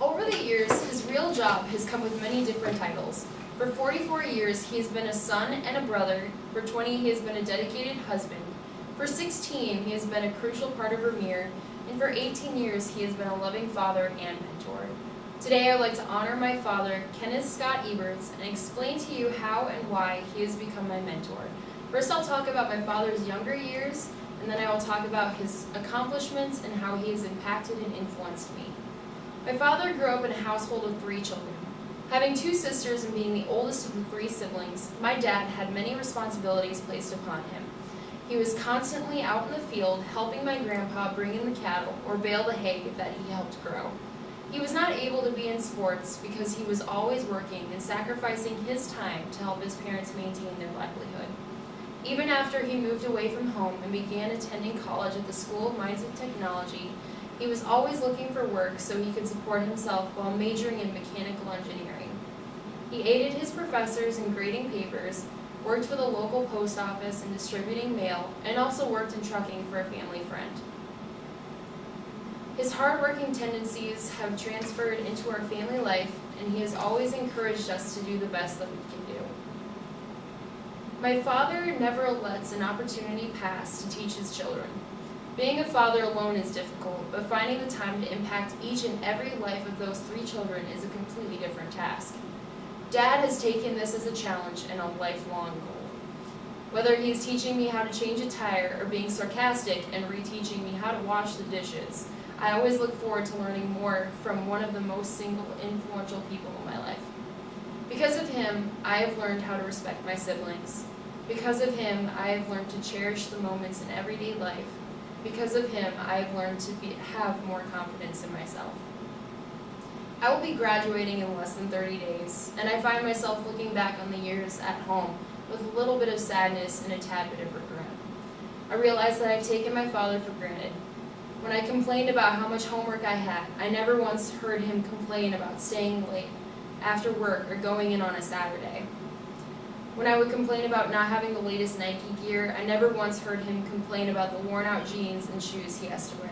Over the years, his real job has come with many different titles. For 44 years, he has been a son and a brother. For 20, he has been a dedicated husband. For 16, he has been a crucial part of Vermeer. And for 18 years, he has been a loving father and mentor. Today, I would like to honor my father, Kenneth Scott Eberts, and explain to you how and why he has become my mentor. First, I'll talk about my father's younger years, and then I will talk about his accomplishments and how he has impacted and influenced me. My father grew up in a household of 3 children. Having 2 sisters and being the oldest of the 3 siblings, my dad had many responsibilities placed upon him. He was constantly out in the field helping my grandpa bring in the cattle or bale the hay that he helped grow. He was not able to be in sports because he was always working and sacrificing his time to help his parents maintain their livelihood. Even after he moved away from home and began attending college at the School of Mines and Technology, he was always looking for work so he could support himself while majoring in mechanical engineering. He aided his professors in grading papers, worked for the local post office in distributing mail, and also worked in trucking for a family friend. His hard-working tendencies have transferred into our family life, and he has always encouraged us to do the best that we can do. My father never lets an opportunity pass to teach his children. Being a father alone is difficult, but finding the time to impact each and every life of those 3 children is a completely different task. Dad has taken this as a challenge and a lifelong goal. Whether he is teaching me how to change a tire or being sarcastic and reteaching me how to wash the dishes, I always look forward to learning more from one of the most influential people in my life. Because of him, I have learned how to respect my siblings. Because of him, I have learned to cherish the moments in everyday life. Because of him, I have learned to have more confidence in myself. I will be graduating in less than 30 days, and I find myself looking back on the years at home with a little bit of sadness and a tad bit of regret. I realize that I've taken my father for granted. When I complained about how much homework I had, I never once heard him complain about staying late after work or going in on a Saturday. When I would complain about not having the latest Nike gear, I never once heard him complain about the worn-out jeans and shoes he has to wear.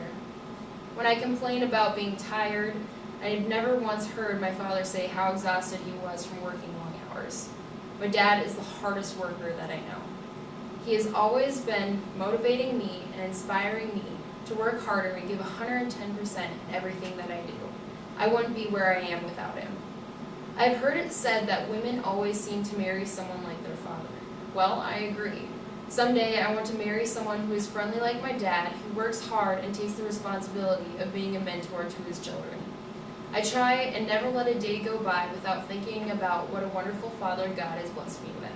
When I complained about being tired, I have never once heard my father say how exhausted he was from working long hours. My dad is the hardest worker that I know. He has always been motivating me and inspiring me to work harder and give 110% in everything that I do. I wouldn't be where I am without him. I've heard it said that women always seem to marry someone like their father. Well, I agree. Someday I want to marry someone who is friendly like my dad, who works hard and takes the responsibility of being a mentor to his children. I try and never let a day go by without thinking about what a wonderful father God has blessed me with.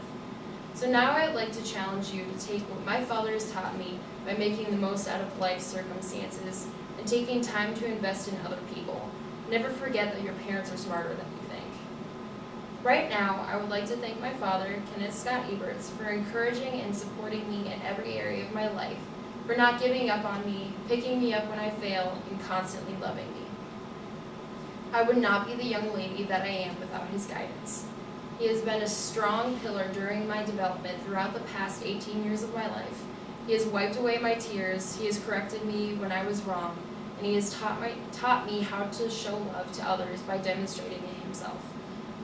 So now I'd like to challenge you to take what my father has taught me by making the most out of life's circumstances and taking time to invest in other people. Never forget that your parents are smarter than you think. Right now, I would like to thank my father, Kenneth Scott Eberts, for encouraging and supporting me in every area of my life, for not giving up on me, picking me up when I fail, and constantly loving me. I would not be the young lady that I am without his guidance. He has been a strong pillar during my development throughout the past 18 years of my life. He has wiped away my tears, he has corrected me when I was wrong, and he has taught me how to show love to others by demonstrating it himself.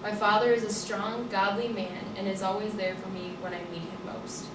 My father is a strong, godly man and is always there for me when I need him most.